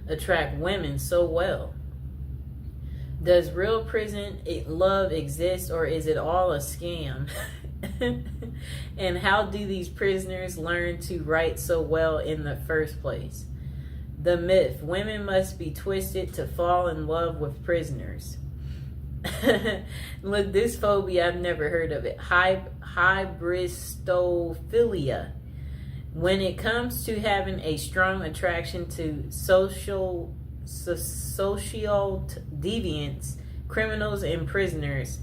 attract women so well? Does real prison love exist, or is it all a scam? And how do these prisoners learn to write so well in the first place? The myth: women must be twisted to fall in love with prisoners. Look, this phobia, I've never heard of it. Hybristophilia. When it comes to having a strong attraction to social deviants, criminals, and prisoners,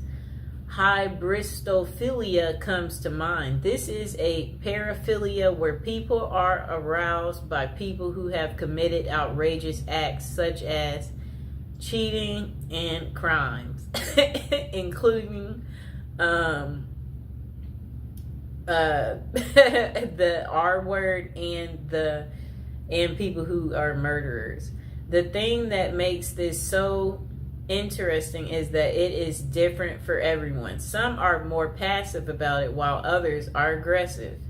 hybristophilia comes to mind. This is a paraphilia where people are aroused by people who have committed outrageous acts such as cheating and crimes, including the R word and people who are murderers. The thing that makes this so interesting is that it is different for everyone. Some are more passive about it while others are aggressive.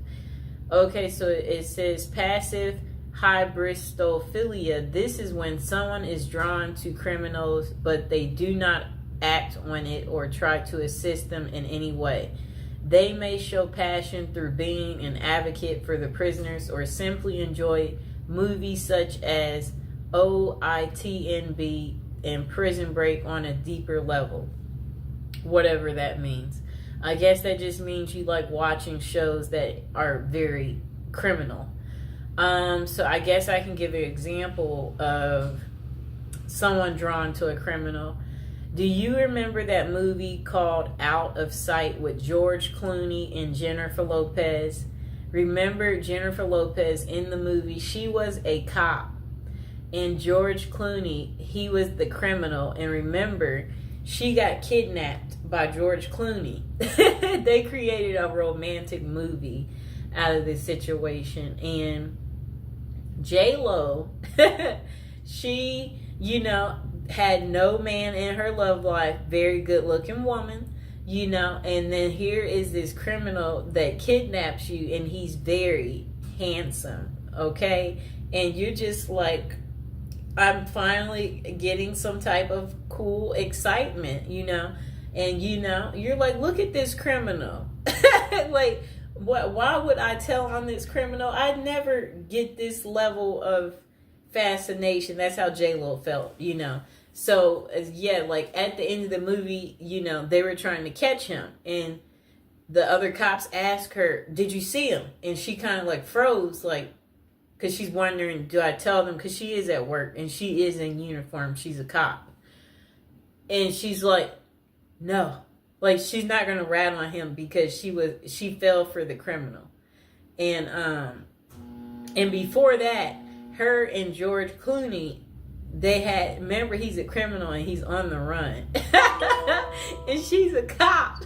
Okay, so it says passive hybristophilia. This is when someone is drawn to criminals, but they do not act on it or try to assist them in any way. They may show passion through being an advocate for the prisoners or simply enjoy movies such as OITNB and Prison Break on a deeper level. Whatever that means. I guess that just means you like watching shows that are very criminal. So I guess I can give an example of someone drawn to a criminal. Do you remember that movie called Out of Sight with George Clooney and Jennifer Lopez? Remember Jennifer Lopez in the movie? She was a cop. And George Clooney, he was the criminal. And remember, she got kidnapped by George Clooney. They created a romantic movie out of this situation. And J-Lo, she, had no man in her love life. Very good looking woman, and then here is this criminal that kidnaps you, and he's very handsome, okay? And you're just like, I'm finally getting some type of cool excitement, and you're like, look at this criminal. Like, why would I tell on this criminal? I'd never get this level of fascination. That's how J-Lo felt, So, yeah, like at the end of the movie, they were trying to catch him, and the other cops asked her, did you see him? And she kind of like froze, like, because she's wondering, do I tell them? Because she is at work and she is in uniform. She's a cop. And she's like, no. Like, she's not going to rat on him because she fell for the criminal. And before that, her and George Clooney, remember, he's a criminal and he's on the run. And she's a cop.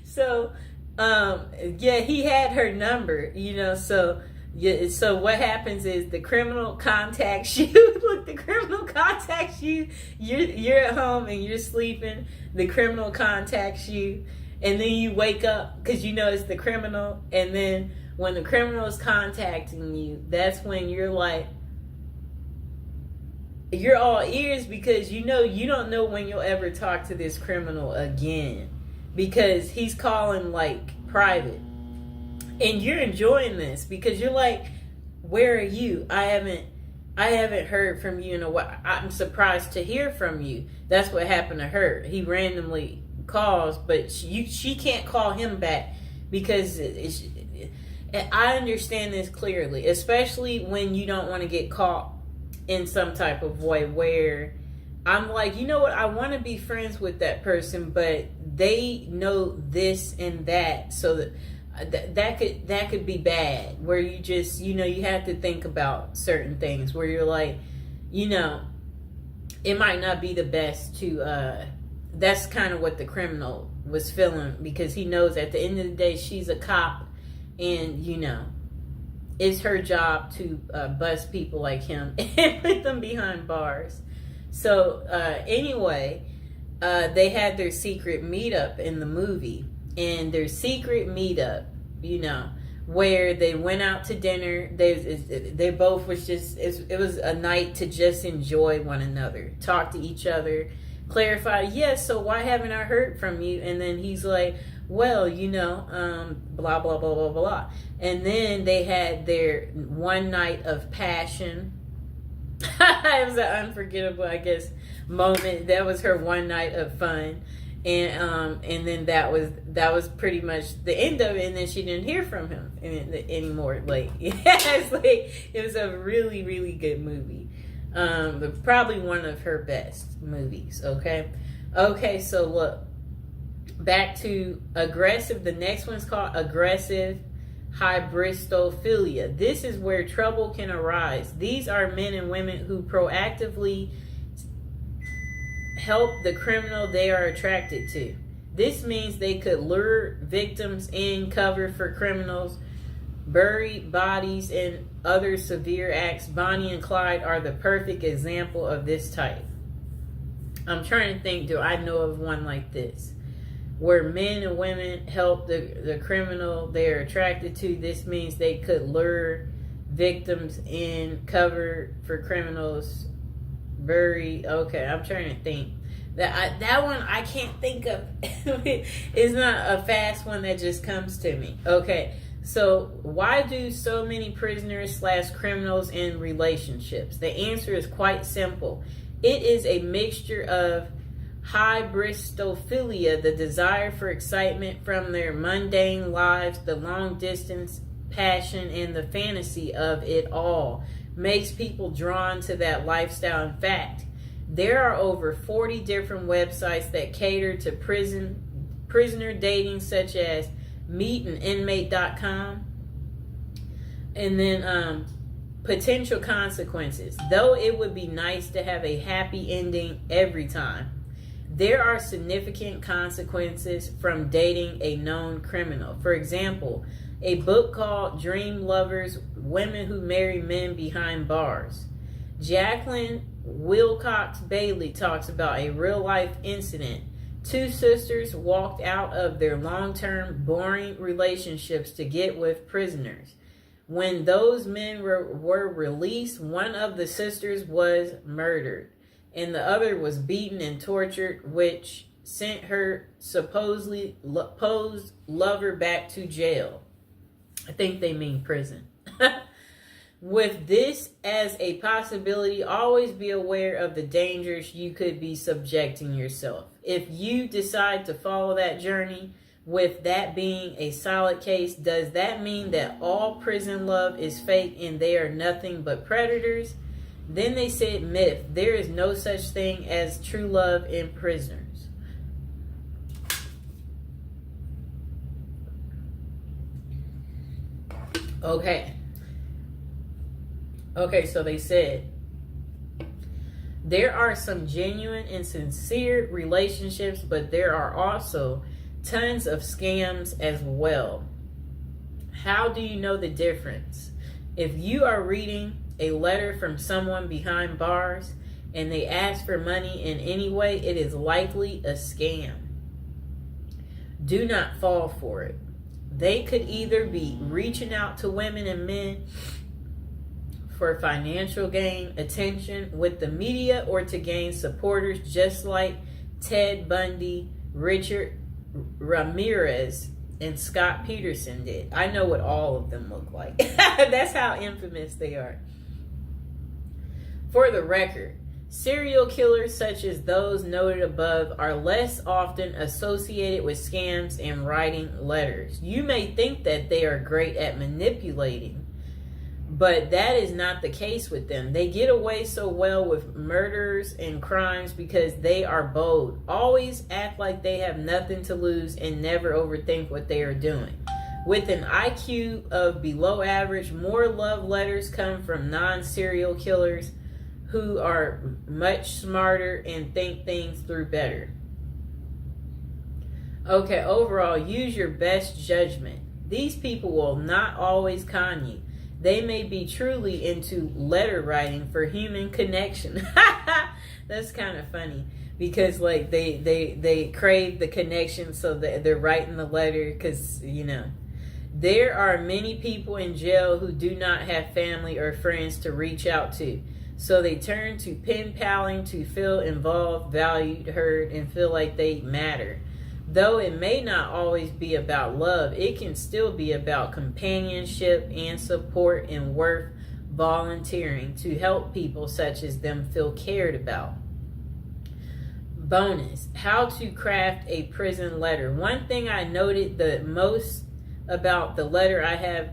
So, he had her number, so... Yeah, so what happens is the criminal contacts you. Look, the criminal contacts you. You're at home and you're sleeping. The criminal contacts you, and then you wake up because it's the criminal. And then when the criminal is contacting you, that's when you're like, you're all ears because you don't know when you'll ever talk to this criminal again because he's calling like private. And you're enjoying this because you're like, where are you? I haven't heard from you in a while. I'm surprised to hear from you. That's what happened to her. He randomly calls, but she can't call him back because I understand this clearly, especially when you don't want to get caught in some type of way where I'm like, you know what? I want to be friends with that person, but they know this and that, so that could be bad, where you just you have to think about certain things where you're like, it might not be the best to that's kind of what the criminal was feeling because he knows at the end of the day she's a cop and it's her job to bust people like him and put them behind bars. So anyway, they had their secret meetup in the movie. And their secret meetup, where they went out to dinner. They both was just, it was a night to just enjoy one another, talk to each other, clarify, yes, so why haven't I heard from you? And then he's like, well, blah, blah, blah, blah, blah. And then they had their one night of passion. It was an unforgettable, I guess, moment. That was her one night of fun. And then that was pretty much the end of it. And then she didn't hear from him anymore. Like, yes, like, it was a really, really good movie. Probably one of her best movies. Okay, so look, back to aggressive. The next one's called aggressive hybristophilia. This is where trouble can arise. These are men and women who proactively help the criminal they are attracted to. This means they could lure victims in, cover for criminals, bury bodies, and other severe acts. Bonnie and Clyde are the perfect example of this type. I'm trying to think, do I know of one like this? Where men and women help the criminal they're attracted to. This means they could lure victims in, cover for criminals, bury. Okay, I'm trying to think. That one I can't think of. It's not a fast one that just comes to me. Okay, so why do so many prisoners / criminals in relationships? The answer is quite simple. It is a mixture of hybristophilia, the desire for excitement from their mundane lives, the long distance passion, and the fantasy of it all makes people drawn to that lifestyle. In fact, there are over 40 different websites that cater to prisoner dating, such as meetaninmate.com. And then potential consequences. Though it would be nice to have a happy ending every time, there are significant consequences from dating a known criminal. For example, a book called Dream Lovers: Women Who Marry Men Behind Bars. Jacqueline Wilcox Bailey talks about a real-life incident. Two sisters walked out of their long-term, boring relationships to get with prisoners. When those men were released, one of the sisters was murdered, and the other was beaten and tortured, which sent her supposedly posed lover back to jail. I think they mean prison. With this as a possibility, always be aware of the dangers you could be subjecting yourself. If you decide to follow that journey, with that being a solid case, does that mean that all prison love is fake and they are nothing but predators? Then they said myth. There is no such thing as true love in prisoners. Okay, so they said there are some genuine and sincere relationships, but there are also tons of scams as well. How do you know the difference? If you are reading a letter from someone behind bars and they ask for money in any way, it is likely a scam. Do not fall for it. They could either be reaching out to women and men for financial gain, attention with the media, or to gain supporters, just like Ted Bundy, Richard Ramirez, and Scott Peterson did. I know what all of them look like. That's how infamous they are. For the record, serial killers such as those noted above are less often associated with scams and writing letters. You may think that they are great at manipulating, but that is not the case with them. They get away so well with murders and crimes because they are bold, always act like they have nothing to lose, and never overthink what they are doing. With an IQ of below average, more love letters come from non-serial killers who are much smarter and think things through better. Okay, overall, use your best judgment. These people will not always con you. They may be truly into letter writing for human connection. That's kind of funny because like they crave the connection, so that they're writing the letter because, you know, There are many people in jail who do not have family or friends to reach out to. So they turn to pen paling to feel involved, valued, heard, and feel like they matter. Though it may not always be about love, it can still be about companionship and support and worth volunteering to help people such as them feel cared about. Bonus, how to craft a prison letter. One thing I noted the most about the letter I have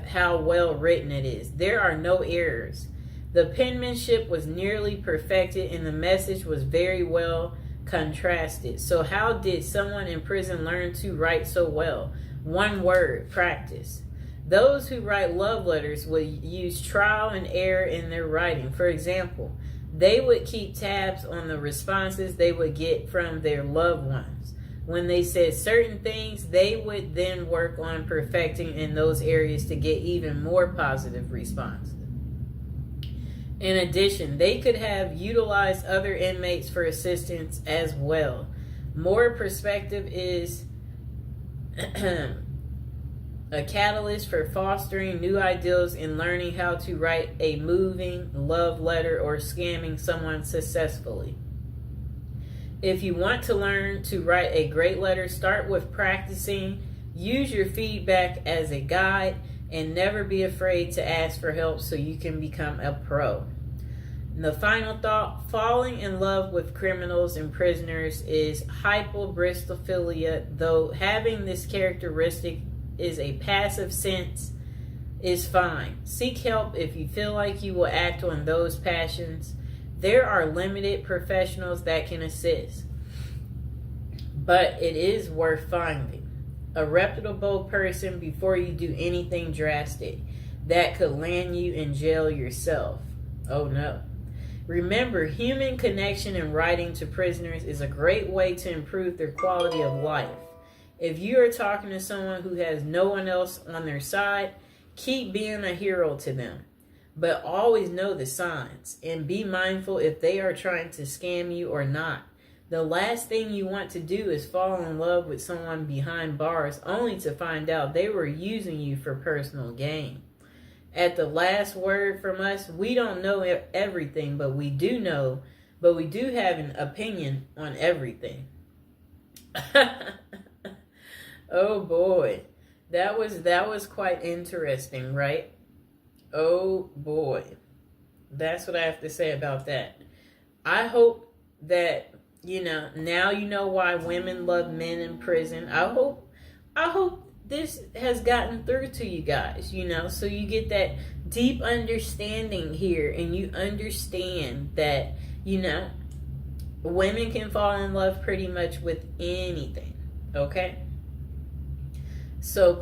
how well written it is. There are no errors. The penmanship was nearly perfected and the message was very well contrasted. So how did someone in prison learn to write so well? One word: practice. Those who write love letters will use trial and error in their writing. For example, they would keep tabs on the responses they would get from their loved ones. When they said certain things, they would then work on perfecting in those areas to get even more positive responses. In addition, they could have utilized other inmates for assistance as well. More perspective is a catalyst for fostering new ideals and learning how to write a moving love letter or scamming someone successfully. If you want to learn to write a great letter, start with practicing. Use your feedback as a guide and never be afraid to ask for help so you can become a pro. And the final thought, falling in love with criminals and prisoners is hyperbristophilia. Though having this characteristic is a passive sense is fine. Seek help if you feel like you will act on those passions. There are limited professionals that can assist, but it is worth finding a reputable person before you do anything drastic that could land you in jail yourself. Oh no. Remember, human connection and writing to prisoners is a great way to improve their quality of life. If you are talking to someone who has no one else on their side, keep being a hero to them. But always know the signs and be mindful if they are trying to scam you or not. The last thing you want to do is fall in love with someone behind bars only to find out they were using you for personal gain. At the last word from us, we don't know everything, but we do have an opinion on everything. Oh boy. That was quite interesting, right? Oh boy. That's what I have to say about that. I hope that, now you know why women love men in prison. I hope this has gotten through to you guys, so you get that deep understanding here and you understand that, women can fall in love pretty much with anything, okay? So